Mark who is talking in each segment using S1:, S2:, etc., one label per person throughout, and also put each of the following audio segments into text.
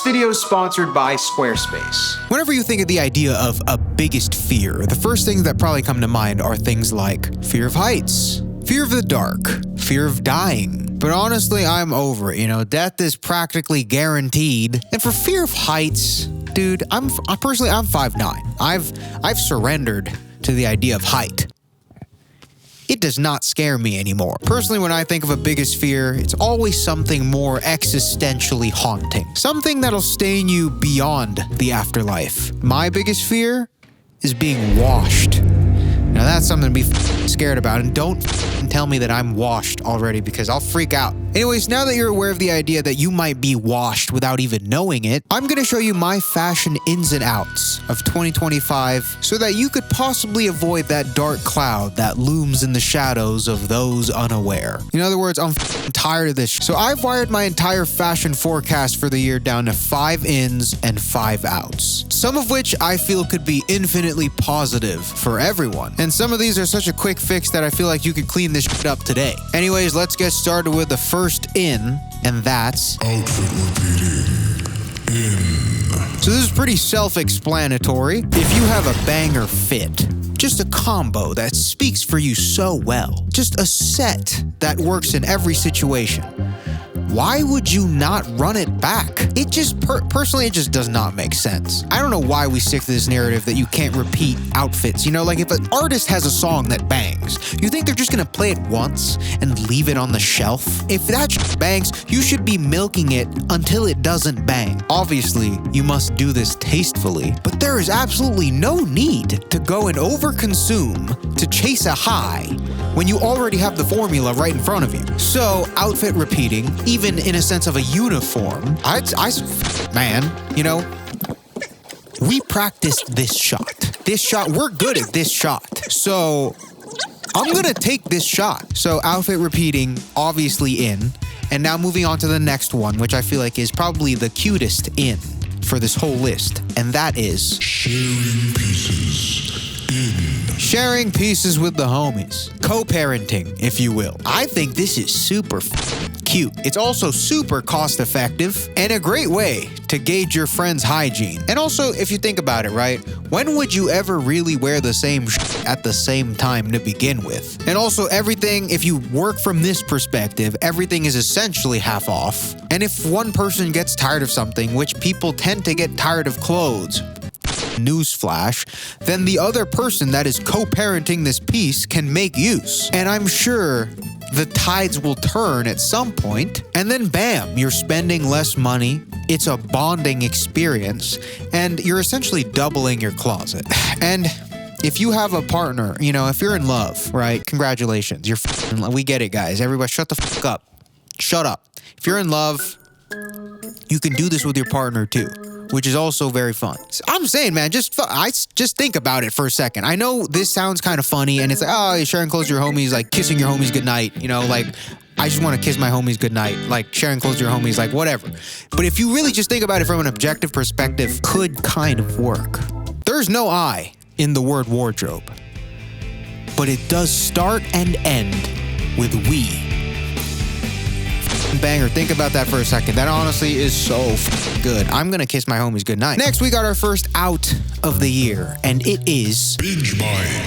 S1: video is sponsored by Squarespace.
S2: Whenever you think of the idea of a biggest fear, the first things that probably come to mind are things like fear of heights, fear of the dark, fear of dying. But honestly, I'm over it. Death is practically guaranteed. And for fear of heights, dude, I'm 5'9". I've surrendered to the idea of height. It does not scare me anymore. Personally, when I think of a biggest fear, it's always something more existentially haunting. Something that'll stain you beyond the afterlife. My biggest fear is being washed. Now that's something to be scared about, and don't tell me that I'm washed already because I'll freak out. Anyways, now that you're aware of the idea that you might be washed without even knowing it, I'm going to show you my fashion ins and outs of 2025 so that you could possibly avoid that dark cloud that looms in the shadows of those unaware. In other words, I'm tired of this. So I've wired my entire fashion forecast for the year down to 5 ins and 5 outs. Some of which I feel could be infinitely positive for everyone. And some of these are such a quick fix that I feel like you could clean this shit up today. Anyways, let's get started with the first in, and that's
S3: outfit repeating in.
S2: So this is pretty self-explanatory. If you have a banger fit, just a combo that speaks for you so well, just a set that works in every situation, why would you not run it back? It just, personally, it just does not make sense. I don't know why we stick to this narrative that you can't repeat outfits. Like if an artist has a song that bangs, you think they're just gonna play it once and leave it on the shelf? If that bangs, you should be milking it until it doesn't bang. Obviously, you must do this tastefully, but there is absolutely no need to go and overconsume to chase a high when you already have the formula right in front of you. So, outfit repeating, even in a sense of a uniform, we practiced this shot. We're good at this shot. So, I'm gonna take this shot. So, outfit repeating, obviously in, and now moving on to the next one, which I feel like is probably the cutest in for this whole list, and that is
S3: sharing pieces in.
S2: Sharing pieces with the homies. Co-parenting, if you will. I think this is super cute. It's also super cost effective and a great way to gauge your friend's hygiene. And also, if you think about it, right? When would you ever really wear the same at the same time to begin with? And also everything, if you work from this perspective, everything is essentially half off. And if one person gets tired of something, which people tend to get tired of clothes, newsflash, then the other person that is co-parenting this piece can make use. And I'm sure the tides will turn at some point, and then bam, you're spending less money, it's a bonding experience, and you're essentially doubling your closet. And if you have a partner, if you're in love, right, congratulations, we get it, guys. Everybody shut the fuck up. Shut up. If you're in love, you can do this with your partner too, which is also very fun. I'm saying, man, just think about it for a second. I know this sounds kind of funny, and it's like, oh, you're sharing clothes with your homies, like kissing your homies goodnight, like, I just want to kiss my homies goodnight, like sharing clothes with your homies, like whatever. But if you really just think about it from an objective perspective, could kind of work. There's no I in the word wardrobe, but it does start and end with we. Banger, think about that for a second. That honestly is so good. I'm gonna kiss my homies goodnight. Next, we got our first out of the year, and it is
S3: binge buying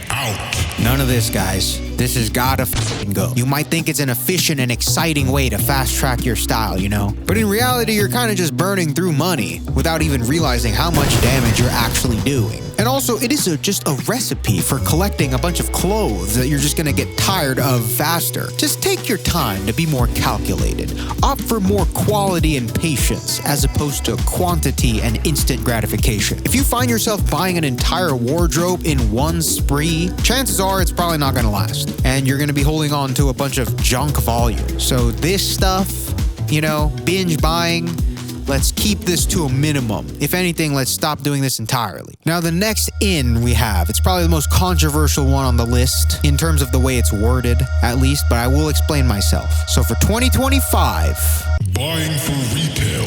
S3: out.
S2: None of this, guys. This has gotta go. You might think it's an efficient and exciting way to fast track your style, But in reality, you're kind of just burning through money without even realizing how much damage you're actually doing. And also, it is just a recipe for collecting a bunch of clothes that you're just gonna get tired of faster. Just take your time to be more calculated. Opt for more quality and patience as opposed to quantity and instant gratification. If you find yourself buying an entire wardrobe in one spree, chances are it's probably not gonna last. And you're gonna be holding on to a bunch of junk volume. So this stuff, binge buying, let's keep this to a minimum. If anything, let's stop doing this entirely. Now, the next in we have, it's probably the most controversial one on the list in terms of the way it's worded, at least, but I will explain myself. So for 2025,
S3: buying for retail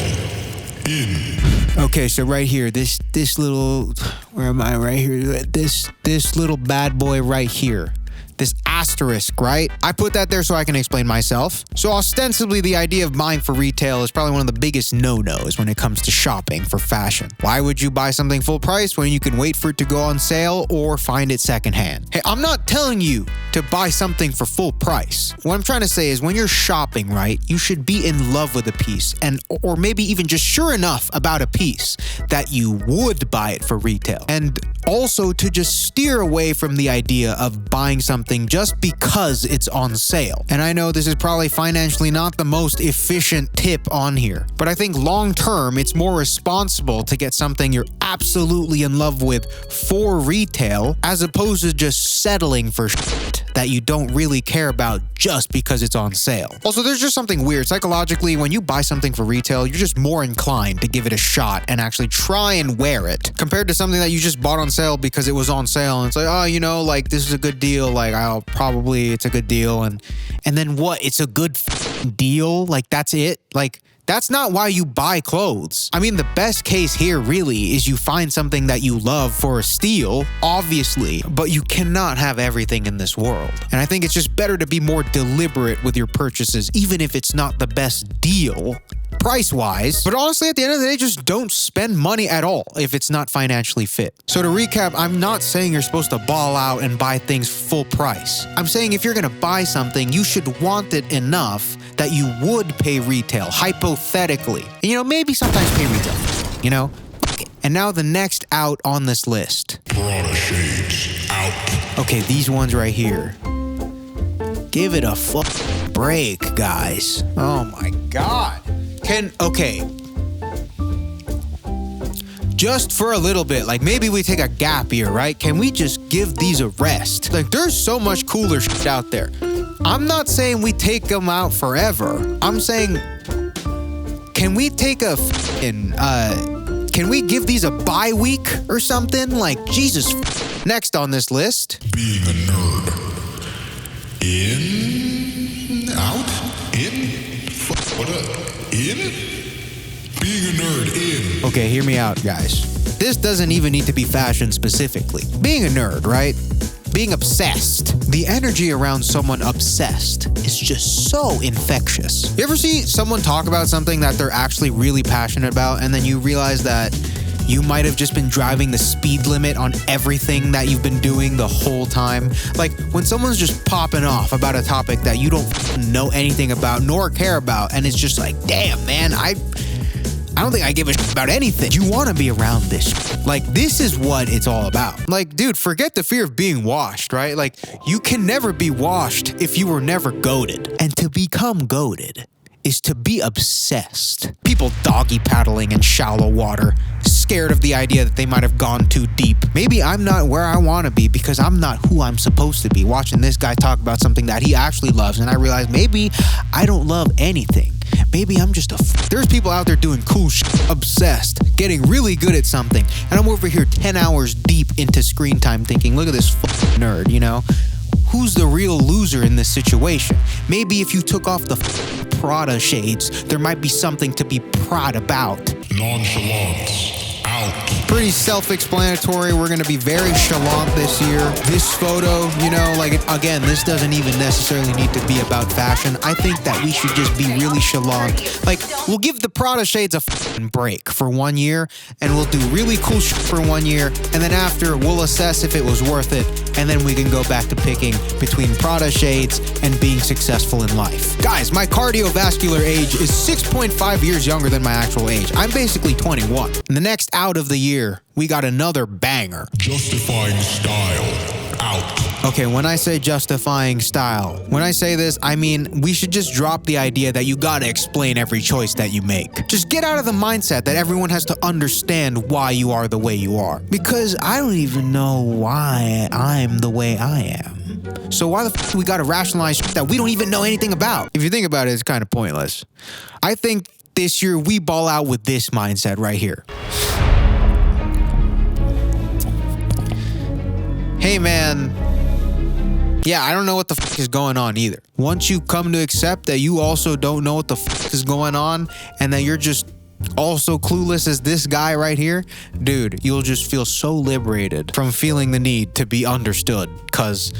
S3: in.
S2: Okay, so right here, this little, where am I? Right here, this little bad boy right here. This ass asterisk, right? I put that there so I can explain myself. So ostensibly, the idea of buying for retail is probably one of the biggest no-nos when it comes to shopping for fashion. Why would you buy something full price when you can wait for it to go on sale or find it secondhand? Hey, I'm not telling you to buy something for full price. What I'm trying to say is when you're shopping, right, you should be in love with a piece and or maybe even just sure enough about a piece that you would buy it for retail. And also to just steer away from the idea of buying something just because it's on sale. And I know this is probably financially not the most efficient tip on here, but I think long term it's more responsible to get something you're absolutely in love with for retail as opposed to just settling for shit that you don't really care about just because it's on sale. Also, there's just something weird. Psychologically, when you buy something for retail, you're just more inclined to give it a shot and actually try and wear it compared to something that you just bought on sale because it was on sale and it's like, oh, you know, like this is a good deal. Like it's a good deal. And then what? It's a good deal? Like that's it? Like that's not why you buy clothes. I mean, the best case here really is you find something that you love for a steal, obviously, but you cannot have everything in this world. And I think it's just better to be more deliberate with your purchases, even if it's not the best deal price-wise. But honestly, at the end of the day, just don't spend money at all if it's not financially fit. So to recap, I'm not saying you're supposed to ball out and buy things full price. I'm saying if you're gonna buy something, you should want it enough that you would pay retail, hypothetically. And, you know, maybe sometimes pay retail, you know? And now the next out on this list.
S3: Prada shades out.
S2: Okay, these ones right here. Give it a break, guys. Oh my God. Okay. Just for a little bit, like maybe we take a gap here, right? Can we just give these a rest? Like there's so much cooler shit out there. I'm not saying we take them out forever. I'm saying, can we take can we give these a bye week or something? Like, Jesus. Next on this list.
S3: Being a nerd. In? Out? In? What in? Being a nerd in.
S2: Okay, hear me out, guys. This doesn't even need to be fashion specifically. Being a nerd, right? Being obsessed. The energy around someone obsessed is just so infectious. You ever see someone talk about something that they're actually really passionate about and then you realize that you might have just been driving the speed limit on everything that you've been doing the whole time? Like when someone's just popping off about a topic that you don't know anything about nor care about and it's just like, damn, man, I don't think I give a shit about anything. You want to be around this shit. Like, this is what it's all about. Like, dude, forget the fear of being washed, right? Like, you can never be washed if you were never goated. And to become goated is to be obsessed. People doggy paddling in shallow water, scared of the idea that they might have gone too deep. Maybe I'm not where I want to be because I'm not who I'm supposed to be. Watching this guy talk about something that he actually loves, and I realize maybe I don't love anything. Maybe I'm just There's people out there doing cool shit, obsessed, getting really good at something, and I'm over here 10 hours deep into screen time thinking, look at this nerd, you know? Who's the real loser in this situation? Maybe if you took off the Prada shades, there might be something to be proud about.
S3: Nonchalant out.
S2: Pretty self-explanatory. We're going to be very chalant this year. This photo, you know, like, again, this doesn't even necessarily need to be about fashion. I think that we should just be really chalant. Like, we'll give the Prada shades a break for 1 year, and we'll do really cool shit for 1 year, and then after, we'll assess if it was worth it, and then we can go back to picking between Prada shades and being successful in life. Guys, my cardiovascular age is 6.5 years younger than my actual age. I'm basically 21. In the next out of the year, we got another banger.
S3: Justifying style out.
S2: Okay, when I say justifying style, when I say this, I mean we should just drop the idea that you gotta explain every choice that you make. Just get out of the mindset that everyone has to understand why you are the way you are. Because I don't even know why I'm the way I am. So why the f we gotta rationalize shit that we don't even know anything about? If you think about it, it's kind of pointless. I think this year we ball out with this mindset right here. Hey man, yeah, I don't know what the f is going on either. Once you come to accept that you also don't know what the f is going on and that you're just also clueless as this guy right here, dude, you'll just feel so liberated from feeling the need to be understood. Cause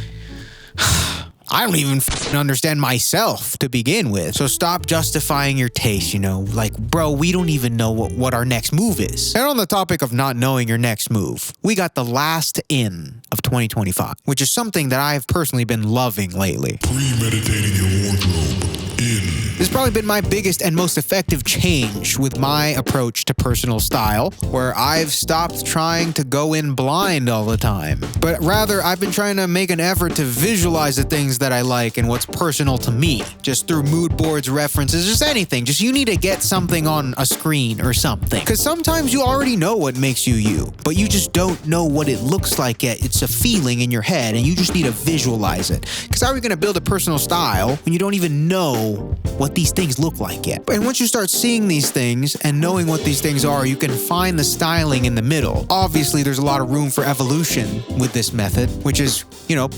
S2: I don't even understand myself to begin with. So stop justifying your taste, like, bro, we don't even know what our next move is. And on the topic of not knowing your next move, we got the last in of 2025, which is something that I've personally been loving lately.
S3: Premeditating your wardrobe.
S2: This has probably been my biggest and most effective change with my approach to personal style, where I've stopped trying to go in blind all the time. But rather, I've been trying to make an effort to visualize the things that I like and what's personal to me, just through mood boards, references, just anything. Just you need to get something on a screen or something. Because sometimes you already know what makes you you, but you just don't know what it looks like yet. It's a feeling in your head, and you just need to visualize it. Because how are you going to build a personal style when you don't even know what these things look like yet? And once you start seeing these things and knowing what these things are, you can find the styling in the middle. Obviously, there's a lot of room for evolution with this method, which is,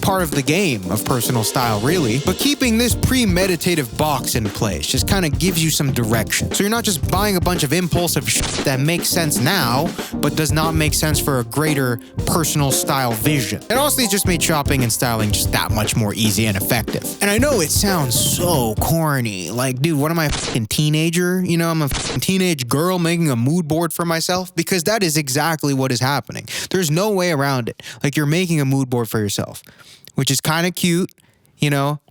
S2: part of the game of personal style, really. But keeping this premeditative box in place just kind of gives you some direction. So you're not just buying a bunch of impulsive shit that makes sense now, but does not make sense for a greater personal style vision. It honestly just made shopping and styling just that much more easy and effective. And I know it sounds so corny. Like, dude, what am I, a fucking teenager? I'm a fucking teenage girl making a mood board for myself? Because that is exactly what is happening. There's no way around it. Like, you're making a mood board for yourself, which is kind of cute,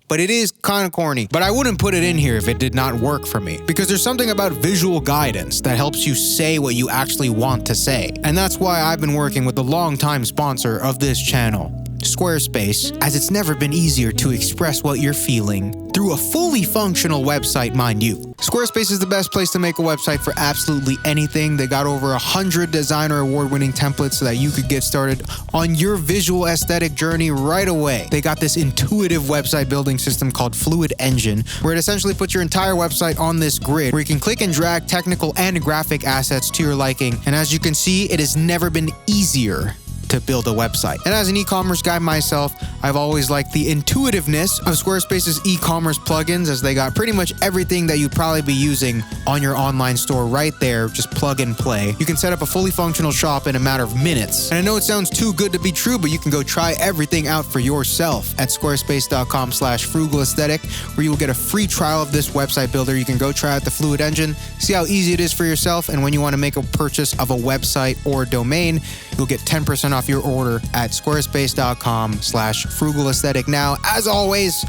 S2: but it is kind of corny. But I wouldn't put it in here if it did not work for me, because there's something about visual guidance that helps you say what you actually want to say. And that's why I've been working with the longtime sponsor of this channel, Squarespace, as it's never been easier to express what you're feeling through a fully functional website, mind you. Squarespace is the best place to make a website for absolutely anything. They got over 100 designer award-winning templates so that you could get started on your visual aesthetic journey right away. They got this intuitive website building system called Fluid Engine, where it essentially puts your entire website on this grid where you can click and drag technical and graphic assets to your liking. And as you can see, it has never been easier to build a website. And as an e-commerce guy myself, I've always liked the intuitiveness of Squarespace's e-commerce plugins, as they got pretty much everything that you'd probably be using on your online store right there, just plug and play. You can set up a fully functional shop in a matter of minutes. And I know it sounds too good to be true, but you can go try everything out for yourself at squarespace.com/frugalaesthetic, where you will get a free trial of this website builder. You can go try out the Fluid Engine, see how easy it is for yourself, and when you want to make a purchase of a website or domain, you'll get 10% off your order at squarespace.com/frugalaesthetic. Now, as always,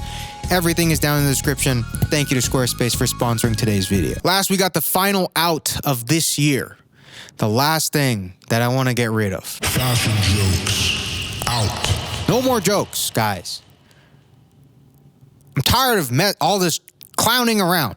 S2: everything is down in the description. Thank you to Squarespace for sponsoring today's video. Last, we got the final out of this year. The last thing that I want to get rid of.
S3: Fashion jokes. Out.
S2: No more jokes, guys. I'm tired of all this clowning around.